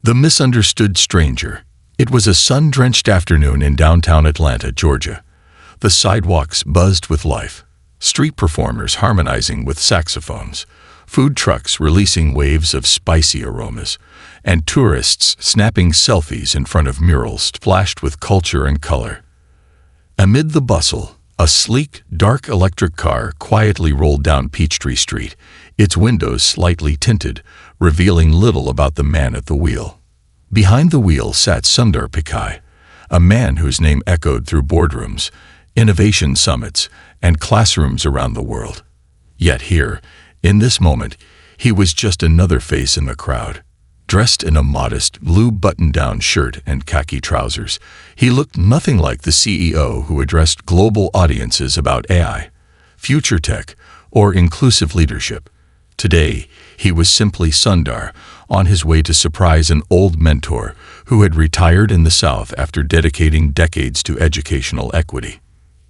The Misunderstood Stranger. It was a sun-drenched afternoon in downtown Atlanta, Georgia. The sidewalks buzzed with life. Street performers harmonizing with saxophones, food trucks releasing waves of spicy aromas, and tourists snapping selfies in front of murals splashed with culture and color. Amid the bustle, a sleek, dark electric car quietly rolled down Peachtree Street, its windows slightly tinted, revealing little about the man at the wheel. Behind the wheel sat Sundar Pichai, a man whose name echoed through boardrooms, innovation summits, and classrooms around the world. Yet here, in this moment, he was just another face in the crowd. Dressed in a modest blue button-down shirt and khaki trousers, he looked nothing like the CEO who addressed global audiences about AI, future tech, or inclusive leadership. Today, he was simply Sundar, on his way to surprise an old mentor who had retired in the South after dedicating decades to educational equity.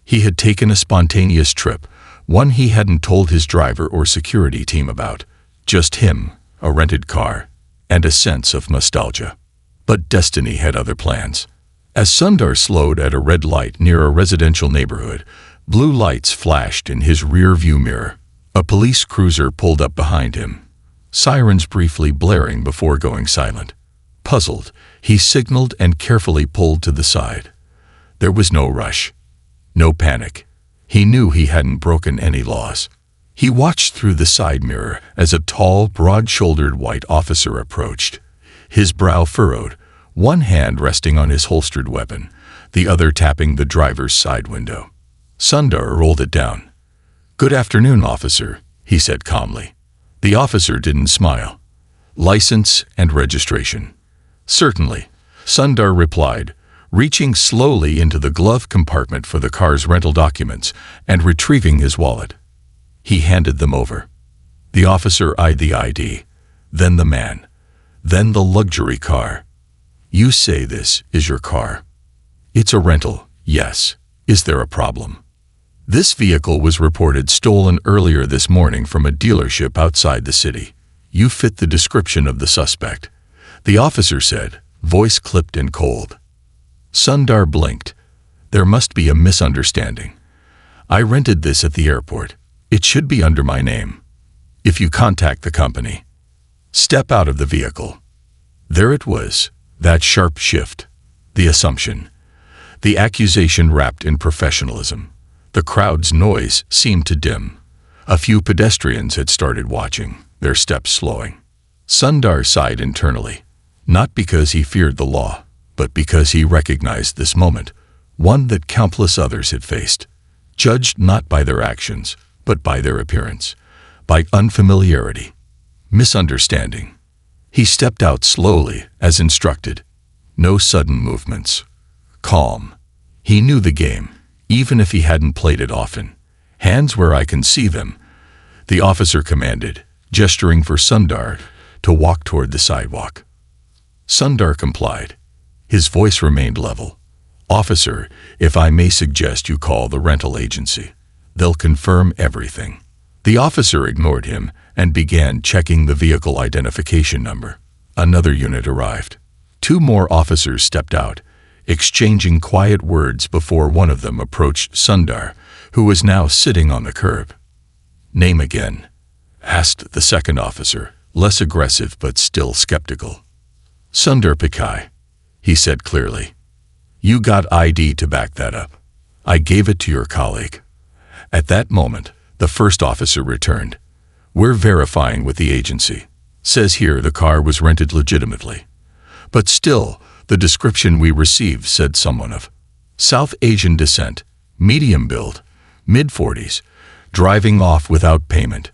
He had taken a spontaneous trip, one he hadn't told his driver or security team about. Just him, a rented car, and a sense of nostalgia. But destiny had other plans. As Sundar slowed at a red light near a residential neighborhood, blue lights flashed in his rear-view mirror. A police cruiser pulled up behind him, sirens briefly blaring before going silent. Puzzled, he signaled and carefully pulled to the side. There was no rush, no panic. He knew he hadn't broken any laws. He watched through the side mirror as a tall, broad-shouldered white officer approached, his brow furrowed, one hand resting on his holstered weapon, the other tapping the driver's side window. Sundar rolled it down. "Good afternoon, officer," he said calmly. The officer didn't smile. "License and registration." "Certainly," Sundar replied, reaching slowly into the glove compartment for the car's rental documents and retrieving his wallet. He handed them over. The officer eyed the ID, then the man, then the luxury car. "You say this is your car?" "It's a rental, yes. Is there a problem?" "This vehicle was reported stolen earlier this morning from a dealership outside the city. You fit the description of the suspect," the officer said, voice clipped and cold. Sundar blinked. "There must be a misunderstanding. I rented this at the airport. It should be under my name. If you contact the company, step out of the vehicle." There it was, that sharp shift, the assumption, the accusation wrapped in professionalism. The crowd's noise seemed to dim. A few pedestrians had started watching, their steps slowing. Sundar sighed internally, not because he feared the law, but because he recognized this moment, one that countless others had faced, judged not by their actions, but by their appearance, by unfamiliarity, misunderstanding. He stepped out slowly, as instructed. No sudden movements. Calm. He knew the game, even if he hadn't played it often. "Hands where I can see them," the officer commanded, gesturing for Sundar to walk toward the sidewalk. Sundar complied. His voice remained level. "Officer, if I may suggest you call the rental agency. They'll confirm everything." The officer ignored him and began checking the vehicle identification number. Another unit arrived. Two more officers stepped out, exchanging quiet words before one of them approached Sundar, who was now sitting on the curb. "Name again?" asked the second officer, less aggressive but still skeptical. "Sundar Pichai," he said clearly. "You got ID to back that up. I gave it to your colleague." At that moment, the first officer returned. "We're verifying with the agency. Says here the car was rented legitimately. But still, the description we received said someone of South Asian descent, medium build, mid-40s, driving off without payment."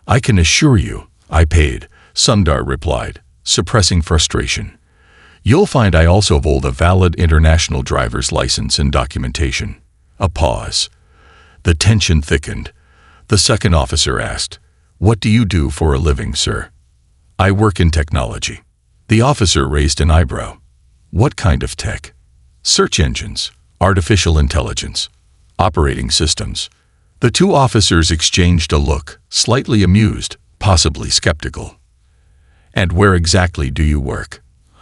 "I can assure you, I paid," Sundar replied, suppressing frustration. "You'll find I also hold a valid international driver's license and documentation." A pause. The tension thickened. The second officer asked, "What do you do for a living, sir?" "I work in technology." The officer raised an eyebrow. "What kind of tech?" "Search engines, artificial intelligence, operating systems." The two officers exchanged a look, slightly amused, possibly skeptical. "And where exactly do you work?"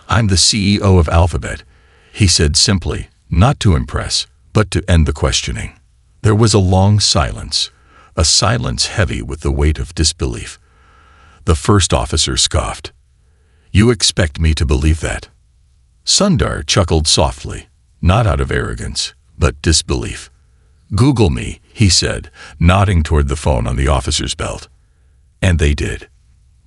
"I'm the CEO of Alphabet," he said simply, not to impress, but to end the questioning. There was a long silence, a silence heavy with the weight of disbelief. The first officer scoffed. "You expect me to believe that?" Sundar chuckled softly, not out of arrogance, but disbelief. "Google me," he said, nodding toward the phone on the officer's belt. And they did.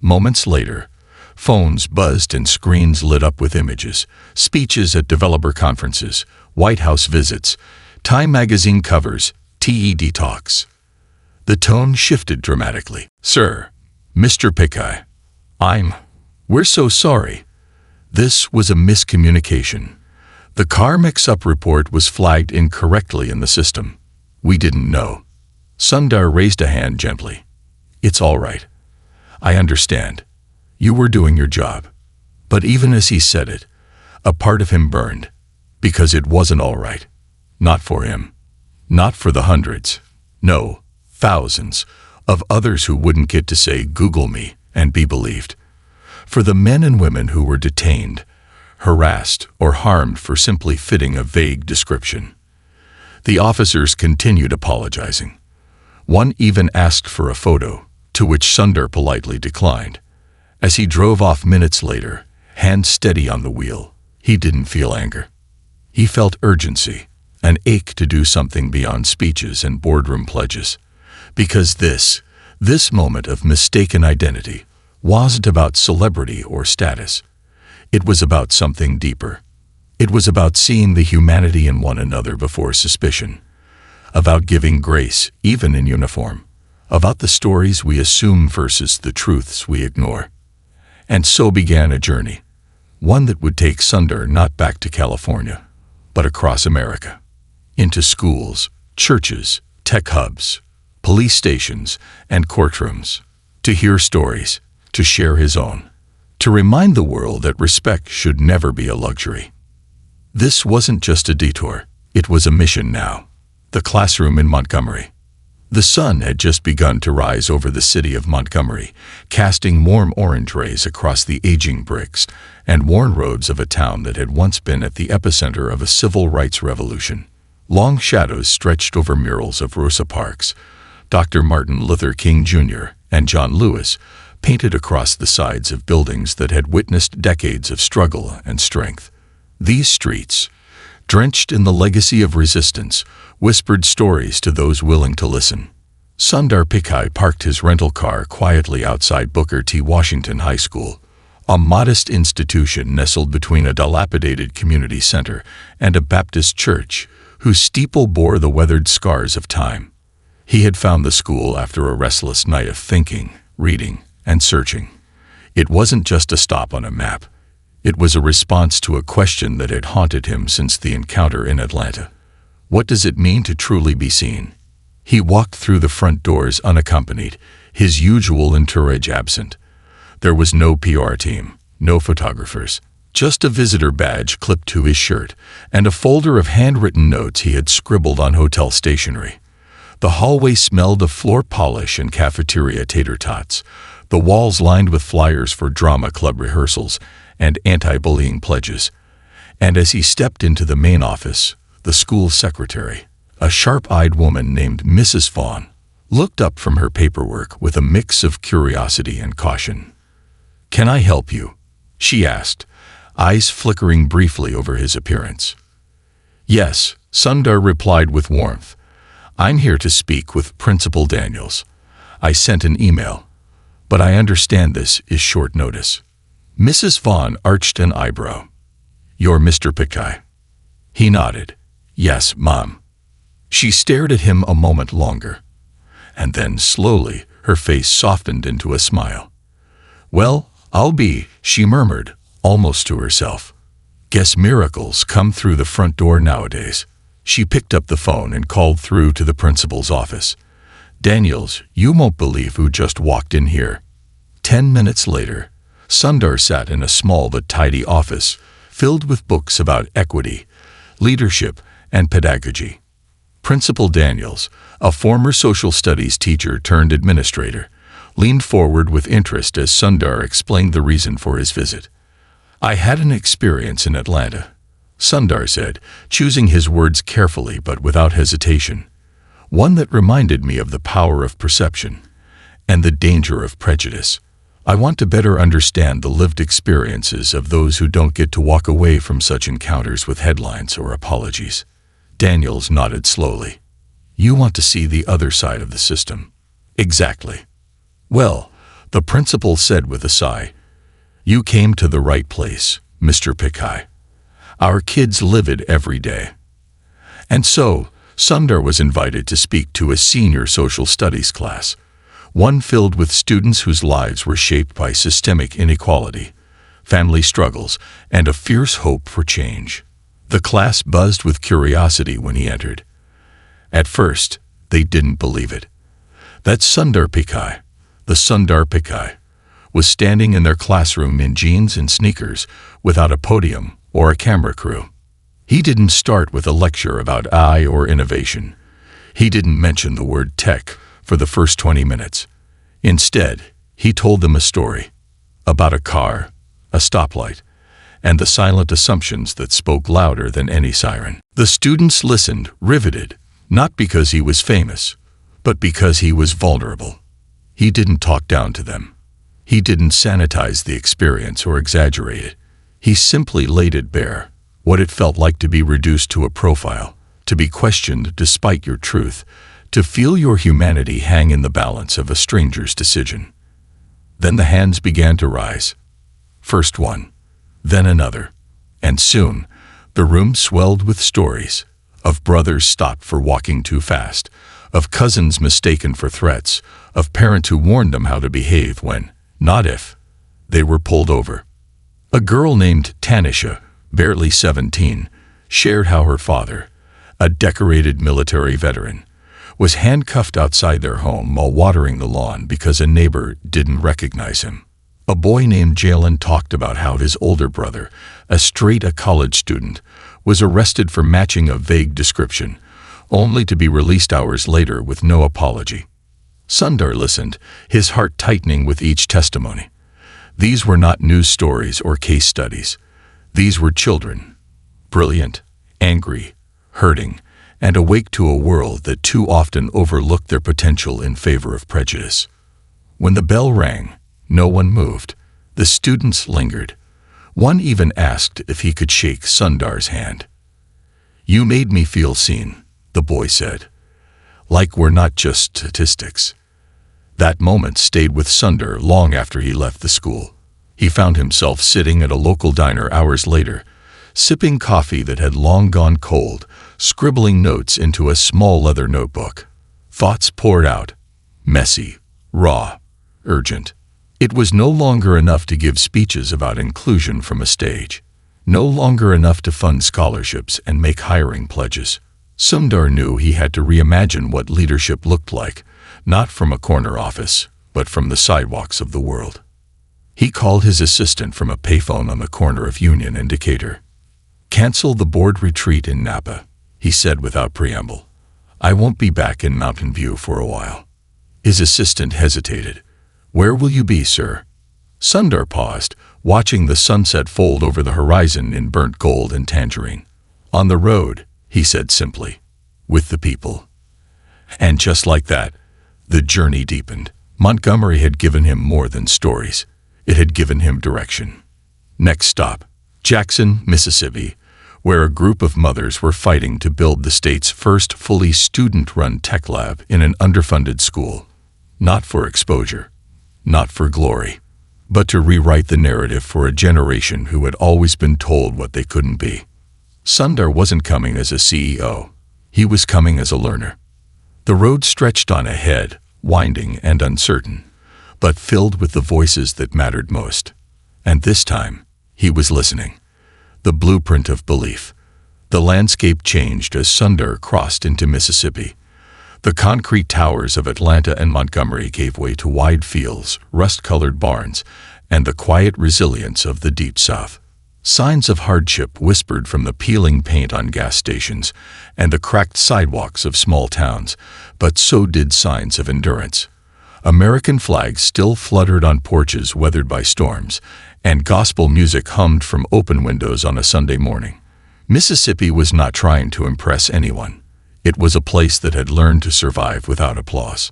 Moments later, phones buzzed and screens lit up with images, speeches at developer conferences, White House visits, Time magazine covers, TED talks. The tone shifted dramatically. "Sir, Mr. Pichai, we're so sorry. This was a miscommunication. The car mix-up report was flagged incorrectly in the system. We didn't know." Sundar raised a hand gently. "It's all right. I understand. You were doing your job." But even as he said it, a part of him burned, because it wasn't all right. Not for him. Not for the hundreds, no, thousands, of others who wouldn't get to say "Google me" and be believed. For the men and women who were detained, harassed, or harmed for simply fitting a vague description. The officers continued apologizing. One even asked for a photo, to which Sundar politely declined. As he drove off minutes later, hand steady on the wheel, he didn't feel anger. He felt urgency, an ache to do something beyond speeches and boardroom pledges. Because this moment of mistaken identity wasn't about celebrity or status. It was about something deeper. It was about seeing the humanity in one another before suspicion, about giving grace even in uniform, about the stories we assume versus the truths we ignore. And so began a journey, one that would take Sundar not back to California, but across America, into schools, churches, tech hubs, police stations, and courtrooms, to hear stories, to share his own, to remind the world that respect should never be a luxury. This wasn't just a detour, it was a mission now. The classroom in Montgomery. The sun had just begun to rise over the city of Montgomery, casting warm orange rays across the aging bricks and worn roads of a town that had once been at the epicenter of a civil rights revolution. Long shadows stretched over murals of Rosa Parks, Dr. Martin Luther King Jr., and John Lewis, painted across the sides of buildings that had witnessed decades of struggle and strength. These streets, drenched in the legacy of resistance, whispered stories to those willing to listen. Sundar Pichai parked his rental car quietly outside Booker T. Washington High School, a modest institution nestled between a dilapidated community center and a Baptist church whose steeple bore the weathered scars of time. He had found the school after a restless night of thinking, reading, and searching. It wasn't just a stop on a map. It was a response to a question that had haunted him since the encounter in Atlanta. What does it mean to truly be seen? He walked through the front doors unaccompanied, his usual entourage absent. There was no PR team, no photographers, just a visitor badge clipped to his shirt and a folder of handwritten notes he had scribbled on hotel stationery. The hallway smelled of floor polish and cafeteria tater tots, the walls lined with flyers for drama club rehearsals and anti-bullying pledges. And as he stepped into the main office, the school secretary, a sharp-eyed woman named Mrs. Vaughn, looked up from her paperwork with a mix of curiosity and caution. "Can I help you?" she asked, eyes flickering briefly over his appearance. "Yes," Sundar replied with warmth. "I'm here to speak with Principal Daniels. I sent an email, but I understand this is short notice." Mrs. Vaughn arched an eyebrow. "You're Mr. Pichai?" He nodded. "Yes, Mom." She stared at him a moment longer, and then slowly her face softened into a smile. "Well, I'll be," she murmured, almost to herself. "Guess miracles come through the front door nowadays." She picked up the phone and called through to the principal's office. "Daniels, you won't believe who just walked in here." 10 minutes later, Sundar sat in a small but tidy office filled with books about equity, leadership, and pedagogy. Principal Daniels, a former social studies teacher turned administrator, leaned forward with interest as Sundar explained the reason for his visit. I had an experience in Atlanta, Sundar said, choosing his words carefully but without hesitation. One that reminded me of the power of perception and the danger of prejudice. I want to better understand the lived experiences of those who don't get to walk away from such encounters with headlines or apologies. Daniels nodded slowly. You want to see the other side of the system. Exactly. Well, the principal said with a sigh, you came to the right place, Mr. Pichai. Our kids live it every day. And so, Sundar was invited to speak to a senior social studies class, one filled with students whose lives were shaped by systemic inequality, family struggles, and a fierce hope for change. The class buzzed with curiosity when he entered. At first, they didn't believe it. That Sundar Pichai, was standing in their classroom in jeans and sneakers without a podium or a camera crew. He didn't start with a lecture about AI or innovation. He didn't mention the word tech for the first 20 minutes. Instead, he told them a story about a car, a stoplight, and the silent assumptions that spoke louder than any siren. The students listened, riveted, not because he was famous, but because he was vulnerable. He didn't talk down to them. He didn't sanitize the experience or exaggerate it. He simply laid it bare, what it felt like to be reduced to a profile, to be questioned despite your truth, to feel your humanity hang in the balance of a stranger's decision. Then the hands began to rise. First one, then another, and soon the room swelled with stories of brothers stopped for walking too fast, of cousins mistaken for threats, of parents who warned them how to behave when, not if, they were pulled over. A girl named Tanisha, barely 17, shared how her father, a decorated military veteran, was handcuffed outside their home while watering the lawn because a neighbor didn't recognize him. A boy named Jalen talked about how his older brother, a college student, was arrested for matching a vague description, only to be released hours later with no apology. Sundar listened, his heart tightening with each testimony. These were not news stories or case studies. These were children, brilliant, angry, hurting, and awake to a world that too often overlooked their potential in favor of prejudice. When the bell rang, no one moved. The students lingered. One even asked if he could shake Sundar's hand. You made me feel seen, the boy said. Like we're not just statistics. That moment stayed with Sundar long after he left the school. He found himself sitting at a local diner hours later, sipping coffee that had long gone cold, scribbling notes into a small leather notebook. Thoughts poured out, messy, raw, urgent. It was no longer enough to give speeches about inclusion from a stage, no longer enough to fund scholarships and make hiring pledges. Sundar knew he had to reimagine what leadership looked like, not from a corner office, but from the sidewalks of the world. He called his assistant from a payphone on the corner of Union and Decatur. Cancel the board retreat in Napa, he said without preamble. I won't be back in Mountain View for a while. His assistant hesitated. Where will you be, sir? Sundar paused, watching the sunset fold over the horizon in burnt gold and tangerine. On the road, he said simply, with the people. And just like that, the journey deepened. Montgomery had given him more than stories. It had given him direction. Next stop, Jackson, Mississippi, where a group of mothers were fighting to build the state's first fully student-run tech lab in an underfunded school. Not for exposure, not for glory, but to rewrite the narrative for a generation who had always been told what they couldn't be. Sundar wasn't coming as a CEO. He was coming as a learner. The road stretched on ahead, winding and uncertain, but filled with the voices that mattered most. And this time, he was listening. The blueprint of belief. The landscape changed as Sundar crossed into Mississippi. The concrete towers of Atlanta and Montgomery gave way to wide fields, rust-colored barns, and the quiet resilience of the Deep South. Signs of hardship whispered from the peeling paint on gas stations and the cracked sidewalks of small towns, but so did signs of endurance. American flags still fluttered on porches weathered by storms, and gospel music hummed from open windows on a Sunday morning. Mississippi was not trying to impress anyone. It was a place that had learned to survive without applause.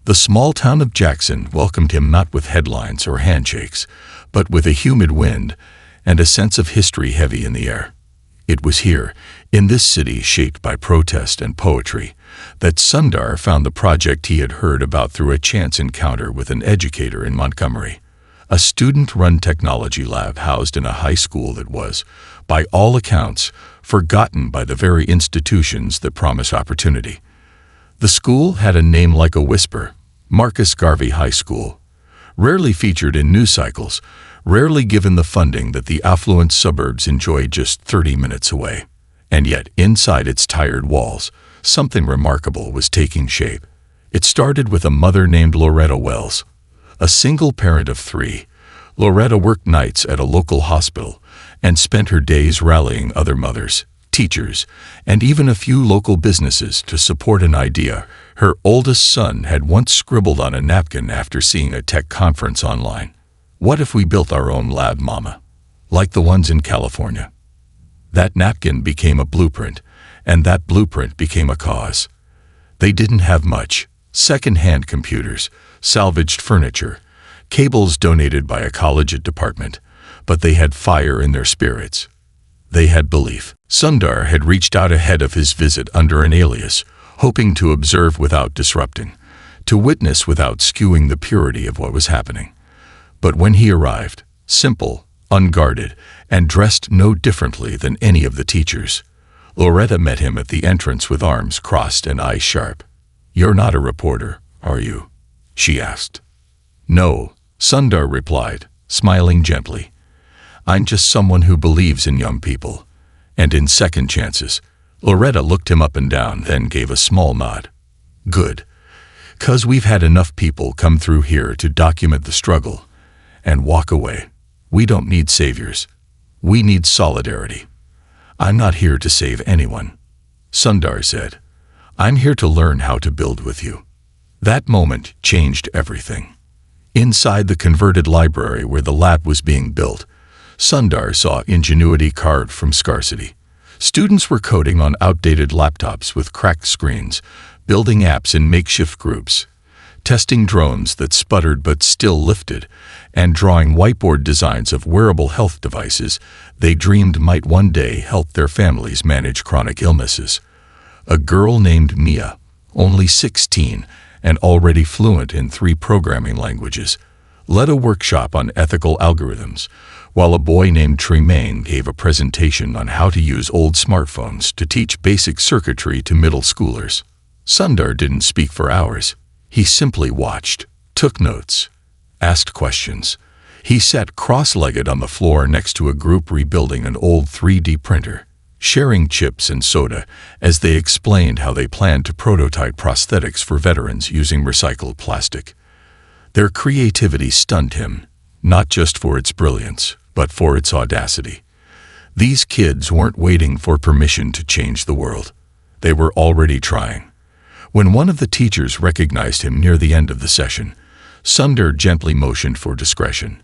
The small town of Jackson welcomed him not with headlines or handshakes, but with a humid wind and a sense of history heavy in the air. It was here, in this city shaped by protest and poetry, that Sundar found the project he had heard about through a chance encounter with an educator in Montgomery, a student-run technology lab housed in a high school that was, by all accounts, forgotten by the very institutions that promise opportunity. The school had a name like a whisper, Marcus Garvey High School, rarely featured in news cycles, rarely given the funding that the affluent suburbs enjoyed just 30 minutes away. And yet, inside its tired walls, something remarkable was taking shape. It started with a mother named Loretta Wells. A single parent of 3, Loretta worked nights at a local hospital and spent her days rallying other mothers, teachers, and even a few local businesses to support an idea her oldest son had once scribbled on a napkin after seeing a tech conference online. "What if we built our own lab, Mama? Like the ones in California?" That napkin became a blueprint, and that blueprint became a cause. They didn't have much: second-hand computers, salvaged furniture, cables donated by a collegiate department, but they had fire in their spirits. They had belief. Sundar had reached out ahead of his visit under an alias, hoping to observe without disrupting, to witness without skewing the purity of what was happening. But when he arrived, simple, unguarded, and dressed no differently than any of the teachers, Loretta met him at the entrance with arms crossed and eyes sharp. "You're not a reporter, are you?" she asked. "No," Sundar replied, smiling gently. "I'm just someone who believes in young people, and in second chances." Loretta looked him up and down, then gave a small nod. "Good. 'Cause we've had enough people come through here to document the struggle and walk away. We don't need saviors. We need solidarity. I'm not here to save anyone," Sundar said. "I'm here to learn how to build with you." That moment changed everything. Inside the converted library where the lab was being built, Sundar saw ingenuity carved from scarcity. Students were coding on outdated laptops with cracked screens, building apps in makeshift groups, testing drones that sputtered but still lifted, and drawing whiteboard designs of wearable health devices they dreamed might one day help their families manage chronic illnesses. A girl named Mia, only 16 and already fluent in 3 programming languages, led a workshop on ethical algorithms, while a boy named Tremaine gave a presentation on how to use old smartphones to teach basic circuitry to middle schoolers. Sundar didn't speak for hours. He simply watched, took notes, asked questions. He sat cross-legged on the floor next to a group rebuilding an old 3D printer, sharing chips and soda as they explained how they planned to prototype prosthetics for veterans using recycled plastic. Their creativity stunned him, not just for its brilliance, but for its audacity. These kids weren't waiting for permission to change the world. They were already trying. When one of the teachers recognized him near the end of the session, Sundar gently motioned for discretion.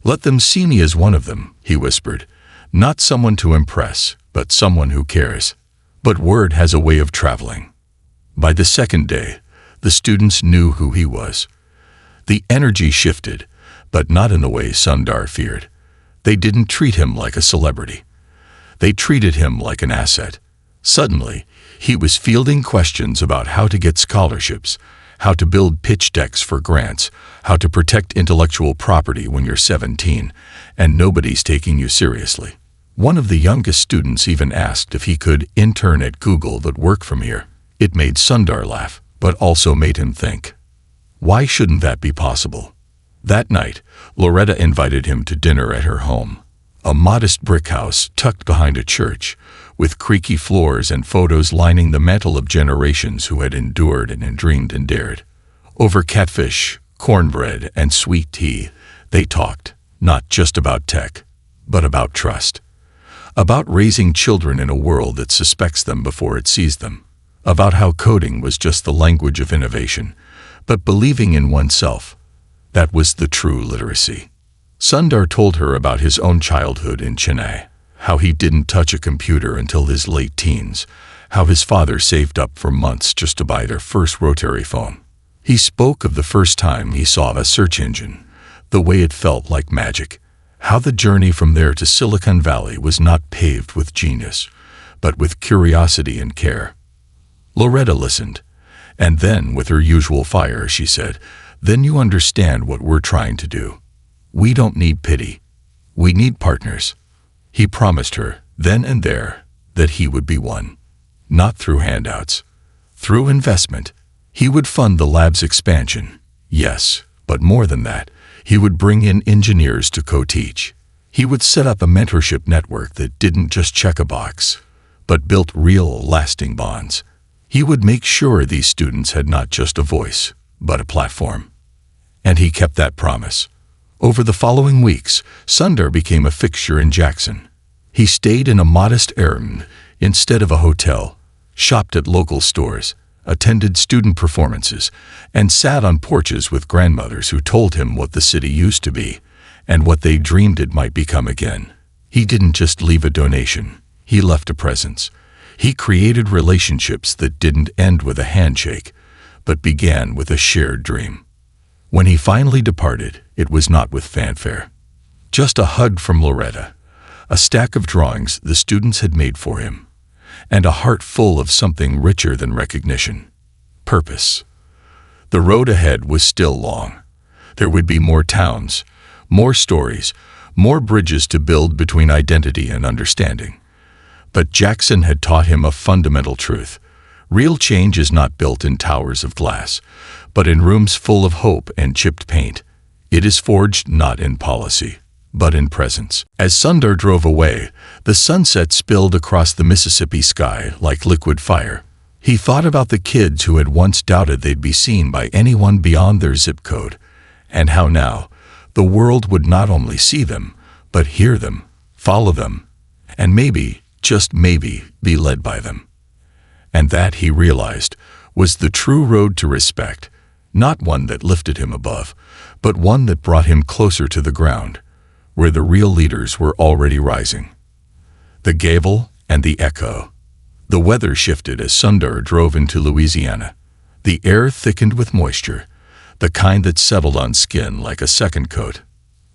"Let them see me as one of them," he whispered. "Not someone to impress, but someone who cares." But word has a way of traveling. By the second day, the students knew who he was. The energy shifted, but not in the way Sundar feared. They didn't treat him like a celebrity. They treated him like an asset. Suddenly, he was fielding questions about how to get scholarships, how to build pitch decks for grants, how to protect intellectual property when you're 17, and nobody's taking you seriously. One of the youngest students even asked if he could intern at Google but work from here. It made Sundar laugh, but also made him think. Why shouldn't that be possible? That night, Loretta invited him to dinner at her home, a modest brick house tucked behind a church, with creaky floors and photos lining the mantle of generations who had endured and dreamed and dared. Over catfish, cornbread, and sweet tea, they talked, not just about tech, but about trust. About raising children in a world that suspects them before it sees them. About how coding was just the language of innovation, but believing in oneself, that was the true literacy. Sundar told her about his own childhood in Chennai, how he didn't touch a computer until his late teens, how his father saved up for months just to buy their first rotary phone. He spoke of the first time he saw a search engine, the way it felt like magic, how the journey from there to Silicon Valley was not paved with genius, but with curiosity and care. Loretta listened, and then, with her usual fire, she said, "Then you understand what we're trying to do. We don't need pity. We need partners." He promised her, then and there, that he would be one. Not through handouts. Through investment. He would fund the lab's expansion, yes, but more than that, he would bring in engineers to co-teach. He would set up a mentorship network that didn't just check a box, but built real, lasting bonds. He would make sure these students had not just a voice, but a platform. And he kept that promise. Over the following weeks, Sundar became a fixture in Jackson. He stayed in a modest eremd instead of a hotel, shopped at local stores, attended student performances, and sat on porches with grandmothers who told him what the city used to be and what they dreamed it might become again. He didn't just leave a donation, he left a presence. He created relationships that didn't end with a handshake, but began with a shared dream. When he finally departed, it was not with fanfare. Just a hug from Loretta, a stack of drawings the students had made for him, and a heart full of something richer than recognition: purpose. The road ahead was still long. There would be more towns, more stories, more bridges to build between identity and understanding. But Jackson had taught him a fundamental truth. Real change is not built in towers of glass, but in rooms full of hope and chipped paint. It is forged not in policy, but in presence. As Sundar drove away, the sunset spilled across the Mississippi sky like liquid fire. He thought about the kids who had once doubted they'd be seen by anyone beyond their zip code, and how now the world would not only see them, but hear them, follow them, and maybe, just maybe, be led by them. And that, he realized, was the true road to respect, not one that lifted him above, but one that brought him closer to the ground, where the real leaders were already rising. The gavel and the echo. The weather shifted as Sundar drove into Louisiana. The air thickened with moisture, the kind that settled on skin like a second coat.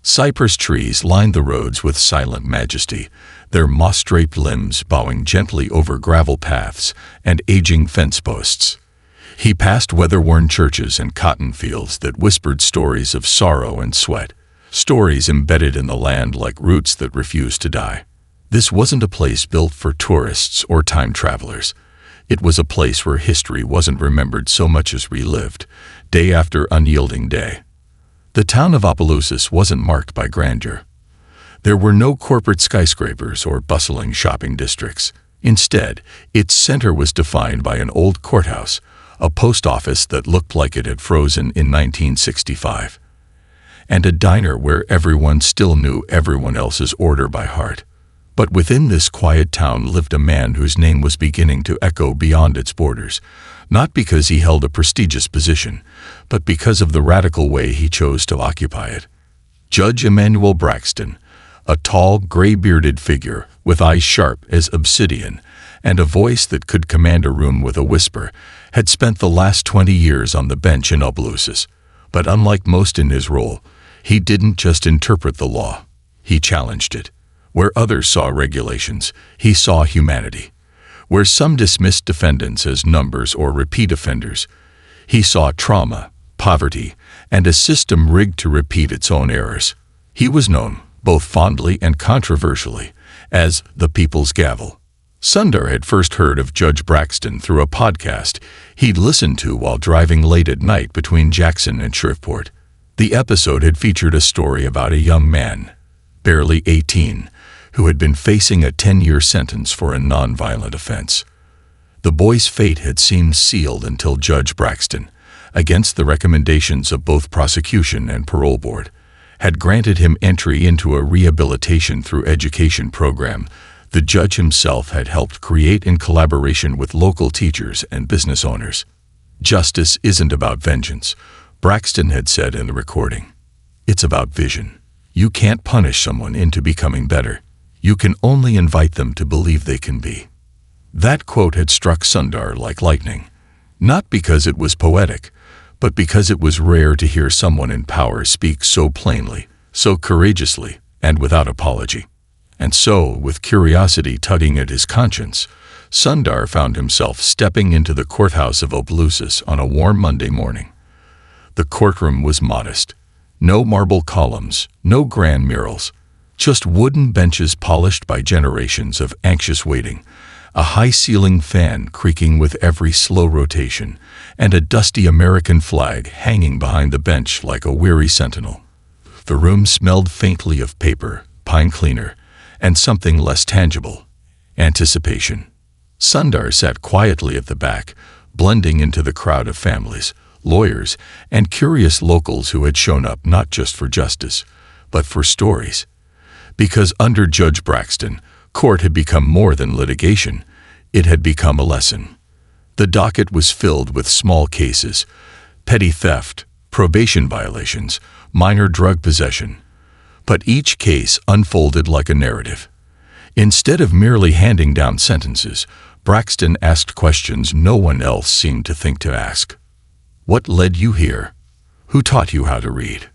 Cypress trees lined the roads with silent majesty, their moss-draped limbs bowing gently over gravel paths and aging fence posts. He passed weather-worn churches and cotton fields that whispered stories of sorrow and sweat, stories embedded in the land like roots that refused to die. This wasn't a place built for tourists or time travelers. It was a place where history wasn't remembered so much as relived, day after unyielding day. The town of Opelousas wasn't marked by grandeur. There were no corporate skyscrapers or bustling shopping districts. Instead, its center was defined by an old courthouse, a post office that looked like it had frozen in 1965, and a diner where everyone still knew everyone else's order by heart. But within this quiet town lived a man whose name was beginning to echo beyond its borders, not because he held a prestigious position, but because of the radical way he chose to occupy it. Judge Emanuel Braxton, a tall, gray-bearded figure with eyes sharp as obsidian and a voice that could command a room with a whisper, had spent the last 20 years on the bench in Opelousas. But unlike most in his role, he didn't just interpret the law. He challenged it. Where others saw regulations, he saw humanity. Where some dismissed defendants as numbers or repeat offenders, he saw trauma, poverty, and a system rigged to repeat its own errors. He was known, both fondly and controversially, as the People's Gavel. Sundar had first heard of Judge Braxton through a podcast he'd listened to while driving late at night between Jackson and Shreveport. The episode had featured a story about a young man, barely 18, who had been facing a 10-year sentence for a nonviolent offense. The boy's fate had seemed sealed until Judge Braxton, against the recommendations of both prosecution and parole board, had granted him entry into a rehabilitation through education program the judge himself had helped create in collaboration with local teachers and business owners. Justice isn't about vengeance, Braxton had said in the recording. It's about vision. You can't punish someone into becoming better. You can only invite them to believe they can be. That quote had struck Sundar like lightning, not because it was poetic, but because it was rare to hear someone in power speak so plainly, so courageously, and without apology. And so, with curiosity tugging at his conscience, Sundar found himself stepping into the courthouse of Opelousas on a warm Monday morning. The courtroom was modest. No marble columns, no grand murals, just wooden benches polished by generations of anxious waiting, a high-ceiling fan creaking with every slow rotation, and a dusty American flag hanging behind the bench like a weary sentinel. The room smelled faintly of paper, pine cleaner, and something less tangible: anticipation. Sundar sat quietly at the back, blending into the crowd of families, lawyers, and curious locals who had shown up not just for justice, but for stories. Because under Judge Braxton, court had become more than litigation. It had become a lesson. The docket was filled with small cases: petty theft, probation violations, minor drug possession. But each case unfolded like a narrative. Instead of merely handing down sentences, Braxton asked questions no one else seemed to think to ask. What led you here? Who taught you how to read?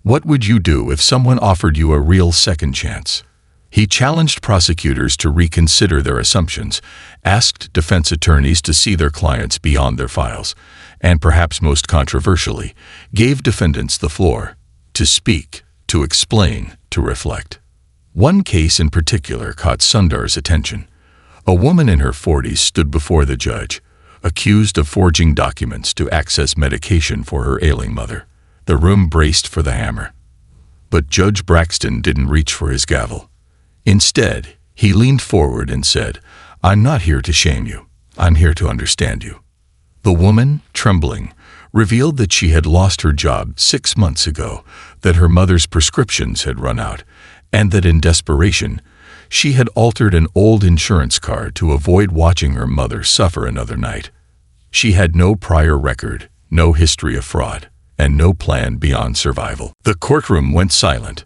What would you do if someone offered you a real second chance? He challenged prosecutors to reconsider their assumptions, asked defense attorneys to see their clients beyond their files, and perhaps most controversially, gave defendants the floor to speak, to explain, to reflect. One case in particular caught Sundar's attention. A woman in her 40s stood before the judge, accused of forging documents to access medication for her ailing mother. The room braced for the hammer. But Judge Braxton didn't reach for his gavel. Instead, he leaned forward and said, "I'm not here to shame you. I'm here to understand you." The woman, trembling, revealed that she had lost her job 6 months ago, that her mother's prescriptions had run out, and that in desperation, she had altered an old insurance card to avoid watching her mother suffer another night. She had no prior record, no history of fraud, and no plan beyond survival. The courtroom went silent.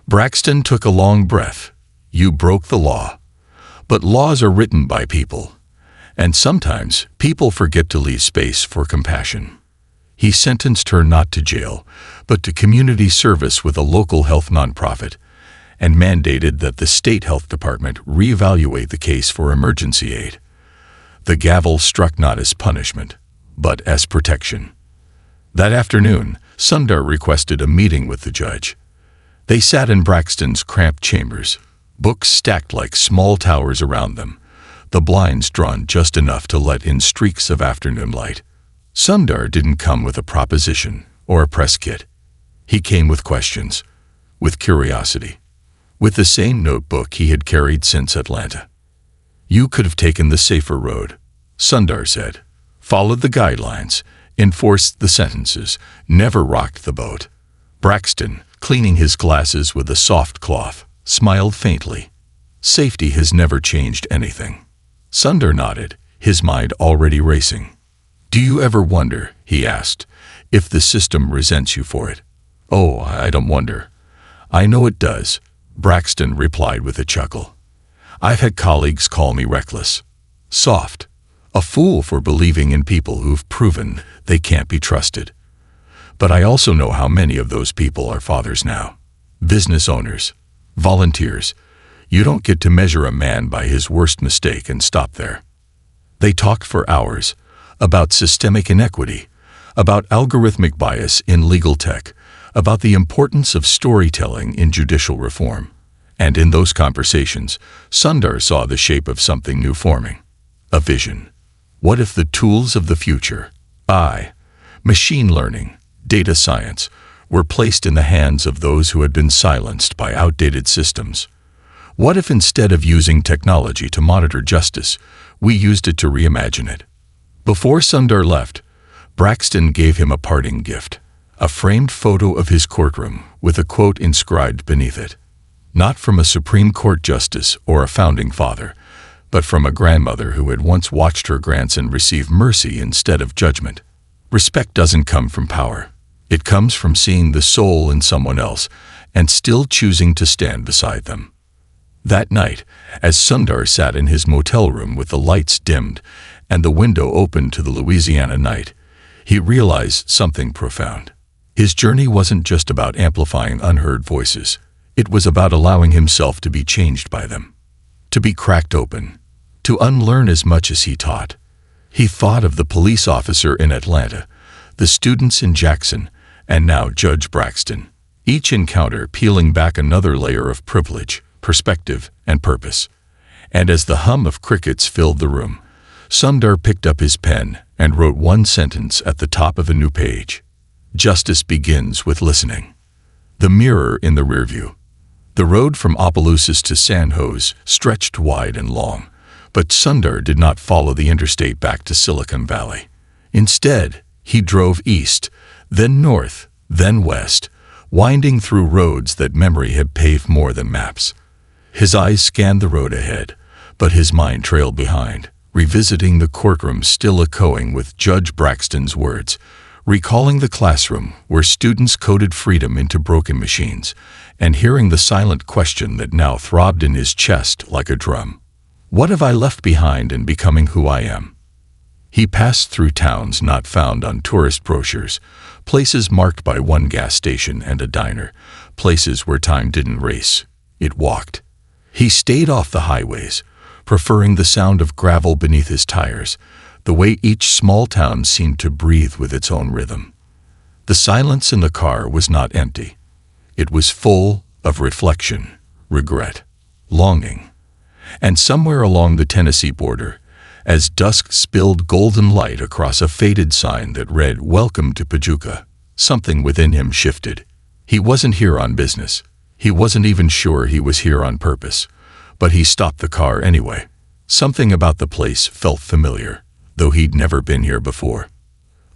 Braxton took a long breath. You broke the law. But laws are written by people. And sometimes people forget to leave space for compassion. He sentenced her not to jail, but to community service with a local health nonprofit, and mandated that the state health department reevaluate the case for emergency aid. The gavel struck not as punishment, but as protection. That afternoon, Sundar requested a meeting with the judge. They sat in Braxton's cramped chambers, books stacked like small towers around them, the blinds drawn just enough to let in streaks of afternoon light. Sundar didn't come with a proposition or a press kit. He came with questions, with curiosity, with the same notebook he had carried since Atlanta. You could have taken the safer road, Sundar said, followed the guidelines, enforced the sentences, never rocked the boat. Braxton, cleaning his glasses with a soft cloth, smiled faintly. Safety has never changed anything. Sundar nodded, his mind already racing. Do you ever wonder, he asked, if the system resents you for it? Oh, I don't wonder. I know it does, Braxton replied with a chuckle. I've had colleagues call me reckless, soft, a fool for believing in people who've proven they can't be trusted. But I also know how many of those people are fathers now, business owners, volunteers. You don't get to measure a man by his worst mistake and stop there. They talked for hours about systemic inequity, about algorithmic bias in legal tech, about the importance of storytelling in judicial reform. And in those conversations, Sundar saw the shape of something new forming. A vision. What if the tools of the future, AI, machine learning, data science, were placed in the hands of those who had been silenced by outdated systems? What if instead of using technology to monitor justice, we used it to reimagine it? Before Sundar left, Braxton gave him a parting gift, a framed photo of his courtroom with a quote inscribed beneath it. Not from a Supreme Court justice or a founding father, but from a grandmother who had once watched her grandson receive mercy instead of judgment. Respect doesn't come from power. It comes from seeing the soul in someone else and still choosing to stand beside them. That night, as Sundar sat in his motel room with the lights dimmed and the window open to the Louisiana night, he realized something profound. His journey wasn't just about amplifying unheard voices. It was about allowing himself to be changed by them, to be cracked open, to unlearn as much as he taught. He thought of the police officer in Atlanta, the students in Jackson, and now Judge Braxton, each encounter peeling back another layer of privilege, perspective, and purpose. And as the hum of crickets filled the room, Sundar picked up his pen and wrote one sentence at the top of a new page. Justice begins with listening. The mirror in the rearview. The road from Opelousas to San Jose stretched wide and long, but Sundar did not follow the interstate back to Silicon Valley. Instead, he drove east, then north, then west, winding through roads that memory had paved more than maps. His eyes scanned the road ahead, but his mind trailed behind, revisiting the courtroom still echoing with Judge Braxton's words, recalling the classroom where students coded freedom into broken machines, and hearing the silent question that now throbbed in his chest like a drum. What have I left behind in becoming who I am? He passed through towns not found on tourist brochures, places marked by one gas station and a diner, places where time didn't race, it walked. He stayed off the highways, preferring the sound of gravel beneath his tires, the way each small town seemed to breathe with its own rhythm. The silence in the car was not empty. It was full of reflection, regret, longing. And somewhere along the Tennessee border, as dusk spilled golden light across a faded sign that read, "Welcome to Paducah," something within him shifted. He wasn't here on business. He wasn't even sure he was here on purpose. But he stopped the car anyway. Something about the place felt familiar, though he'd never been here before.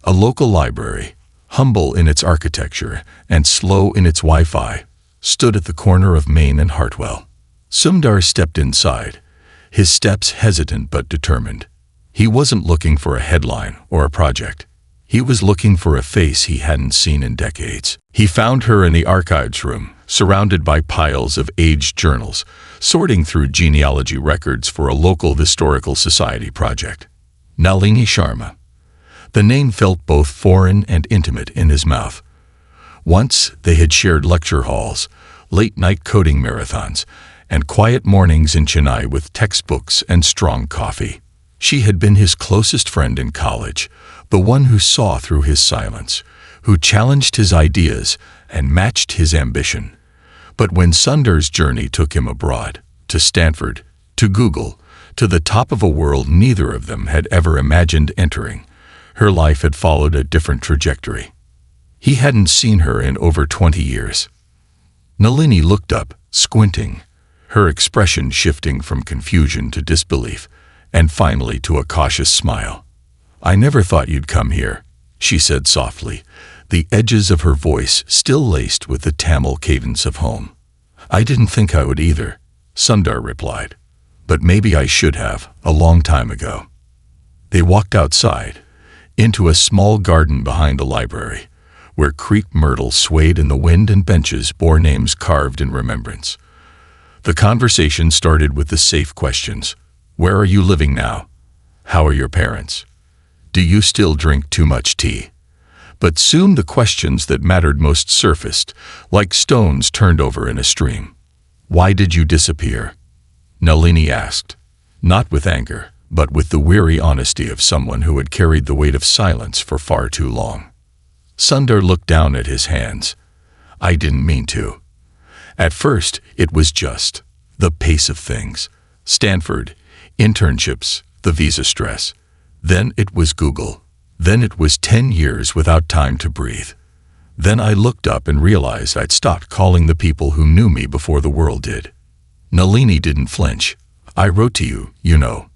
A local library, humble in its architecture and slow in its Wi-Fi, stood at the corner of Main and Hartwell. Sundar stepped inside, his steps hesitant but determined. He wasn't looking for a headline or a project. He was looking for a face he hadn't seen in decades. He found her in the archives room, surrounded by piles of aged journals, sorting through genealogy records for a local historical society project. Nalini Sharma. The name felt both foreign and intimate in his mouth. Once they had shared lecture halls, late-night coding marathons, and quiet mornings in Chennai with textbooks and strong coffee. She had been his closest friend in college, the one who saw through his silence, who challenged his ideas and matched his ambition. But when Sundar's journey took him abroad, to Stanford, to Google, to the top of a world neither of them had ever imagined entering, her life had followed a different trajectory. He hadn't seen her in over 20 years. Nalini looked up, squinting, her expression shifting from confusion to disbelief, and finally to a cautious smile. "I never thought you'd come here," she said softly, the edges of her voice still laced with the Tamil cadence of home. "I didn't think I would either," Sundar replied. "But maybe I should have, a long time ago." They walked outside, into a small garden behind the library, where crepe myrtle swayed in the wind and benches bore names carved in remembrance. The conversation started with the safe questions. Where are you living now? How are your parents? Do you still drink too much tea? But soon the questions that mattered most surfaced, like stones turned over in a stream. Why did you disappear? Nalini asked, not with anger, but with the weary honesty of someone who had carried the weight of silence for far too long. Sundar looked down at his hands. I didn't mean to. At first, it was just the pace of things. Stanford, internships, the visa stress. Then it was Google. Then it was 10 years without time to breathe. Then I looked up and realized I'd stopped calling the people who knew me before the world did. Nalini didn't flinch. I wrote to you, you know,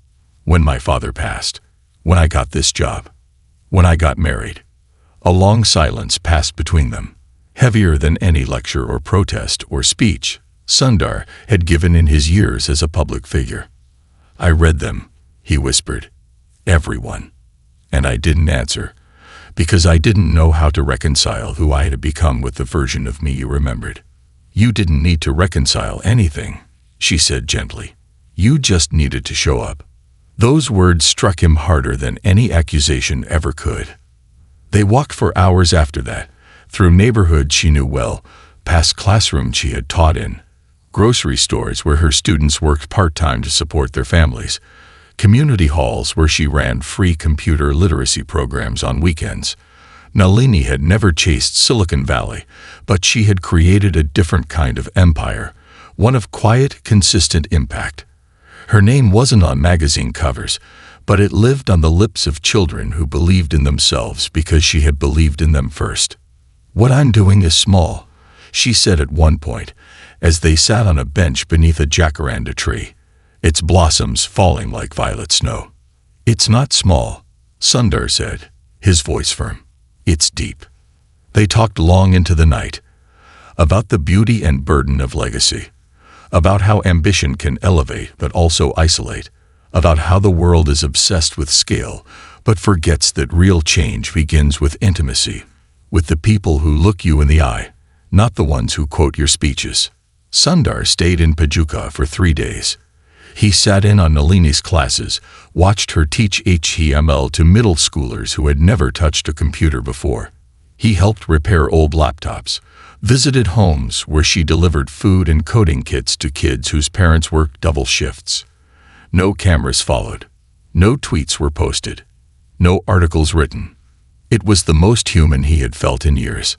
when my father passed, when I got this job, when I got married. A long silence passed between them, heavier than any lecture or protest or speech Sundar had given in his years as a public figure. I read them, he whispered. Everyone. And I didn't answer, because I didn't know how to reconcile who I had become with the version of me you remembered. "You didn't need to reconcile anything," she said gently. "You just needed to show up." Those words struck him harder than any accusation ever could. They walked for hours after that, through neighborhoods she knew well, past classrooms she had taught in, grocery stores where her students worked part-time to support their families, community halls where she ran free computer literacy programs on weekends. Nalini had never chased Silicon Valley, but she had created a different kind of empire, one of quiet, consistent impact. Her name wasn't on magazine covers, but it lived on the lips of children who believed in themselves because she had believed in them first. "What I'm doing is small," she said at one point, as they sat on a bench beneath a jacaranda tree, its blossoms falling like violet snow. "It's not small," Sundar said, his voice firm. "It's deep." They talked long into the night, about the beauty and burden of legacy, about how ambition can elevate but also isolate, about how the world is obsessed with scale but forgets that real change begins with intimacy, with the people who look you in the eye, not the ones who quote your speeches. Sundar stayed in Pajuka for 3 days. He sat in on Nalini's classes, watched her teach HTML to middle schoolers who had never touched a computer before. He helped repair old laptops, visited homes where she delivered food and coding kits to kids whose parents worked double shifts. No cameras followed. No tweets were posted. No articles written. It was the most human he had felt in years.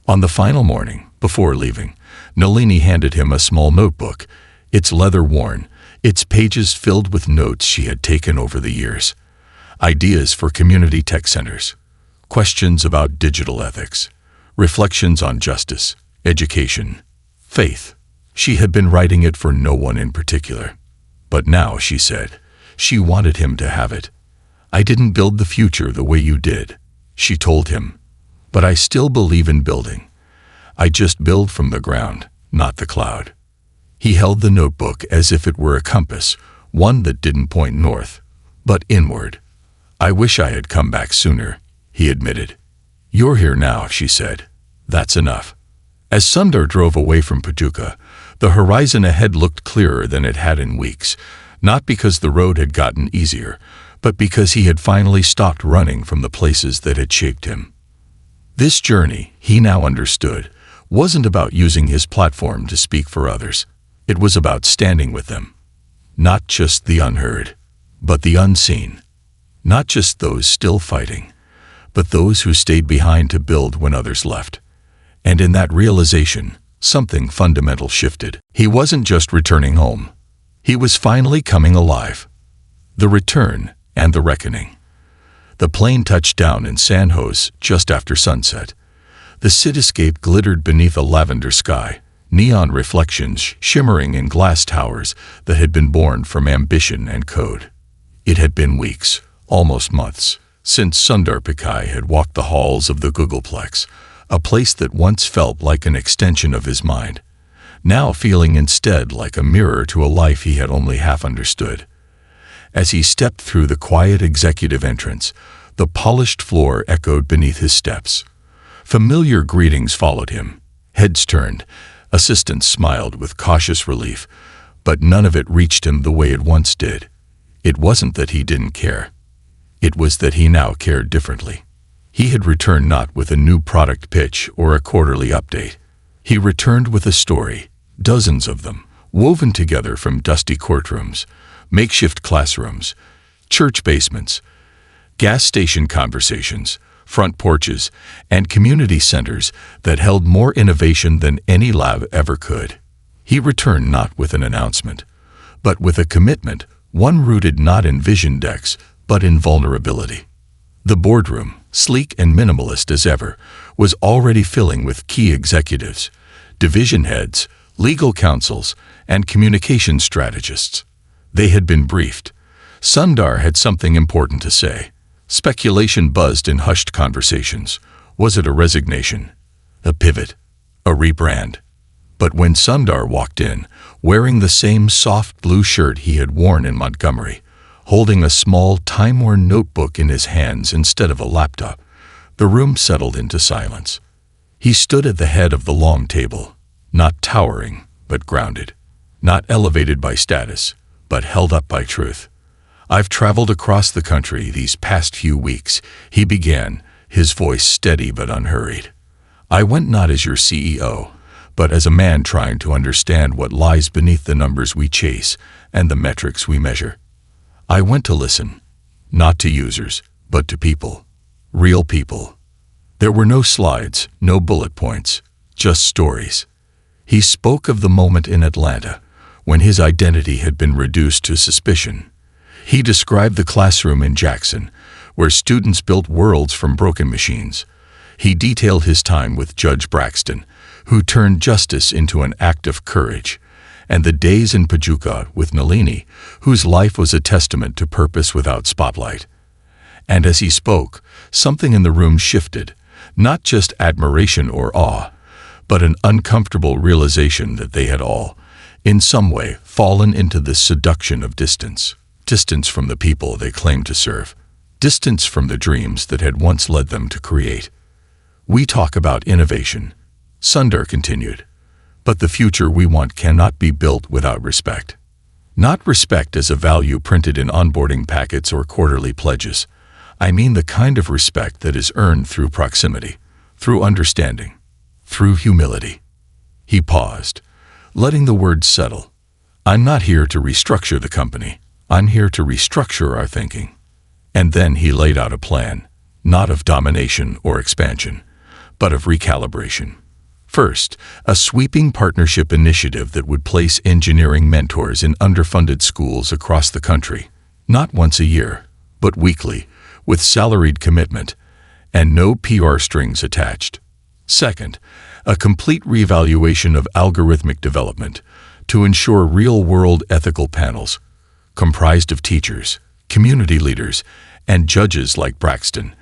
On the final morning, before leaving, Nalini handed him a small notebook, its leather worn, its pages filled with notes she had taken over the years. Ideas for community tech centers, questions about digital ethics, reflections on justice, education, faith. She had been writing it for no one in particular. But now, she said, she wanted him to have it. "I didn't build the future the way you did," she told him. "But I still believe in building. I just build from the ground, not the cloud." He held the notebook as if it were a compass, one that didn't point north, but inward. "I wish I had come back sooner," he admitted. "You're here now," she said. "That's enough." As Sundar drove away from Pajuka, the horizon ahead looked clearer than it had in weeks, not because the road had gotten easier, but because he had finally stopped running from the places that had shaped him. This journey, he now understood, wasn't about using his platform to speak for others. It was about standing with them. Not just the unheard, but the unseen. Not just those still fighting, but those who stayed behind to build when others left. And in that realization, something fundamental shifted. He wasn't just returning home. He was finally coming alive. The return and the reckoning. The plane touched down in San Jose just after sunset. The cityscape glittered beneath a lavender sky, neon reflections shimmering in glass towers that had been born from ambition and code. It had been weeks, almost months, since Sundar Pichai had walked the halls of the Googleplex, a place that once felt like an extension of his mind, now feeling instead like a mirror to a life he had only half understood. As he stepped through the quiet executive entrance, the polished floor echoed beneath his steps. Familiar greetings followed him. Heads turned, assistants smiled with cautious relief, but none of it reached him the way it once did. It wasn't that he didn't care. It was that he now cared differently. He had returned not with a new product pitch or a quarterly update. He returned with a story, dozens of them, woven together from dusty courtrooms, makeshift classrooms, church basements, gas station conversations, front porches, and community centers that held more innovation than any lab ever could. He returned not with an announcement, but with a commitment, one rooted not in vision decks, but in vulnerability. The boardroom, sleek and minimalist as ever, was already filling with key executives, division heads, legal counsels, and communication strategists. They had been briefed. Sundar had something important to say. Speculation buzzed in hushed conversations. Was it a resignation? A pivot? A rebrand? But when Sundar walked in, wearing the same soft blue shirt he had worn in Montgomery, holding a small, time-worn notebook in his hands instead of a laptop, the room settled into silence. He stood at the head of the long table, Not towering, but grounded. Not elevated by status, but held up by truth. I've traveled across the country these past few weeks, he began, his voice steady but unhurried. I went not as your CEO, but as a man trying to understand what lies beneath the numbers we chase and the metrics we measure. I went to listen, not to users, but to people. Real people. There were no slides, no bullet points, just stories. He spoke of the moment in Atlanta, when his identity had been reduced to suspicion. He described the classroom in Jackson, where students built worlds from broken machines. He detailed his time with Judge Braxton, who turned justice into an act of courage, and the days in Paducah with Nalini, whose life was a testament to purpose without spotlight. And as he spoke, something in the room shifted, not just admiration or awe, but an uncomfortable realization that they had all, in some way, fallen into the seduction of distance. Distance from the people they claimed to serve. Distance from the dreams that had once led them to create. We talk about innovation, Sundar continued, but the future we want cannot be built without respect. Not respect as a value printed in onboarding packets or quarterly pledges. I mean the kind of respect that is earned through proximity, through understanding, through humility. He paused, letting the words settle. I'm not here to restructure the company. I'm here to restructure our thinking. And then he laid out a plan, not of domination or expansion, but of recalibration. First, a sweeping partnership initiative that would place engineering mentors in underfunded schools across the country, not once a year, but weekly, with salaried commitment, and no PR strings attached. Second, a complete reevaluation of algorithmic development to ensure real-world ethical panels, comprised of teachers, community leaders, and judges like Braxton,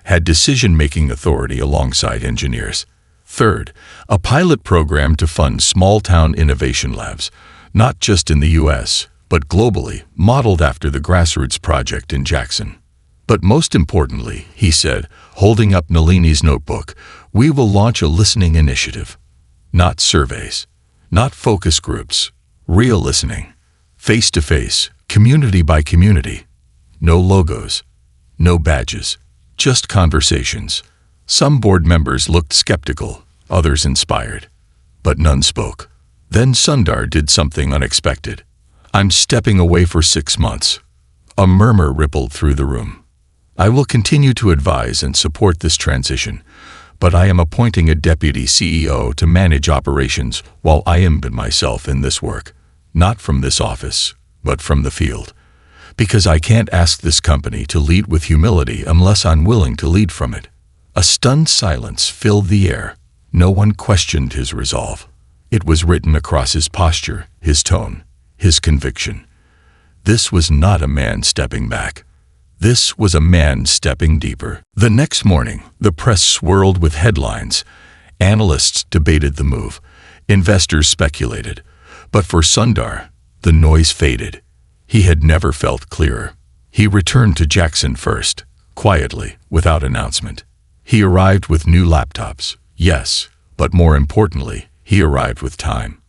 had decision-making authority alongside engineers. Third, a pilot program to fund small-town innovation labs, not just in the U.S., but globally, modeled after the grassroots project in Jackson. But most importantly, he said, holding up Nalini's notebook, we will launch a listening initiative. Not surveys, not focus groups, real listening, face-to-face, community by community. No logos, no badges, just conversations. Some board members looked skeptical, others inspired, but none spoke. Then Sundar did something unexpected. I'm stepping away for 6 months. A murmur rippled through the room. I will continue to advise and support this transition, but I am appointing a deputy CEO to manage operations while I embed myself in this work, not from this office, but from the field. Because I can't ask this company to lead with humility unless I'm willing to lead from it. A stunned silence filled the air. No one questioned his resolve. It was written across his posture, his tone, his conviction. This was not a man stepping back. This was a man stepping deeper. The next morning, the press swirled with headlines. Analysts debated the move. Investors speculated. But for Sundar, the noise faded. He had never felt clearer. He returned to Jackson first, quietly, without announcement. He arrived with new laptops, yes, but more importantly, he arrived with time.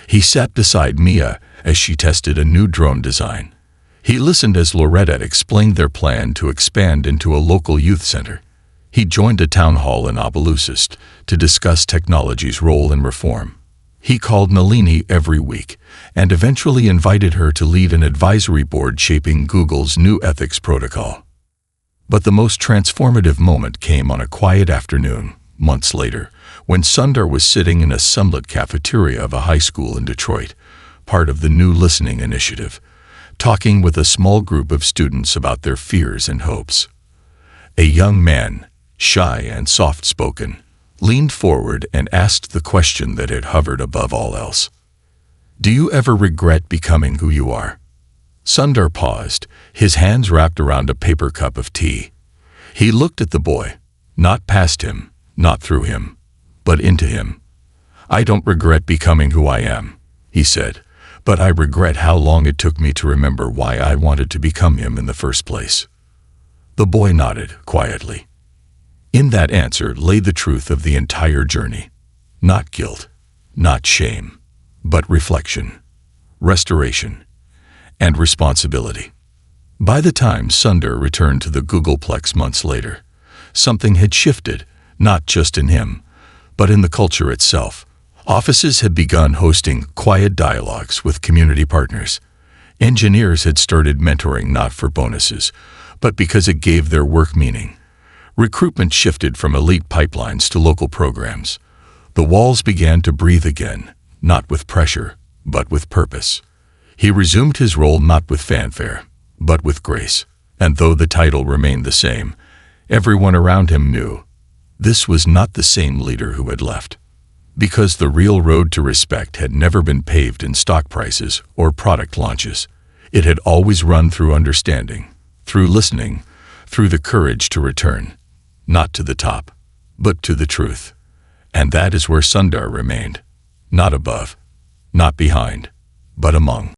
He sat beside Mia as she tested a new drone design. He listened as Loretta explained their plan to expand into a local youth center. He joined a town hall in Opelousas to discuss technology's role in reform. He called Nalini every week and eventually invited her to lead an advisory board shaping Google's new ethics protocol. But the most transformative moment came on a quiet afternoon, months later, when Sundar was sitting in a sunlit cafeteria of a high school in Detroit, part of the new listening initiative, talking with a small group of students about their fears and hopes. A young man, shy and soft-spoken, leaned forward and asked the question that had hovered above all else. Do you ever regret becoming who you are? Sundar paused, his hands wrapped around a paper cup of tea. He looked at the boy, not past him, not through him, but into him. I don't regret becoming who I am, he said, but I regret how long it took me to remember why I wanted to become him in the first place. The boy nodded quietly. In that answer lay the truth of the entire journey. Not guilt, not shame, but reflection, restoration, and responsibility. By the time Sundar returned to the Googleplex months later, something had shifted, not just in him, but in the culture itself. Offices had begun hosting quiet dialogues with community partners. Engineers had started mentoring not for bonuses, but because it gave their work meaning. Recruitment shifted from elite pipelines to local programs. The walls began to breathe again, not with pressure, but with purpose. He resumed his role not with fanfare, but with grace. And though the title remained the same, everyone around him knew this was not the same leader who had left. Because the real road to respect had never been paved in stock prices or product launches. It had always run through understanding, through listening, through the courage to return, not to the top, but to the truth. And that is where Sundar remained, not above, not behind, but among.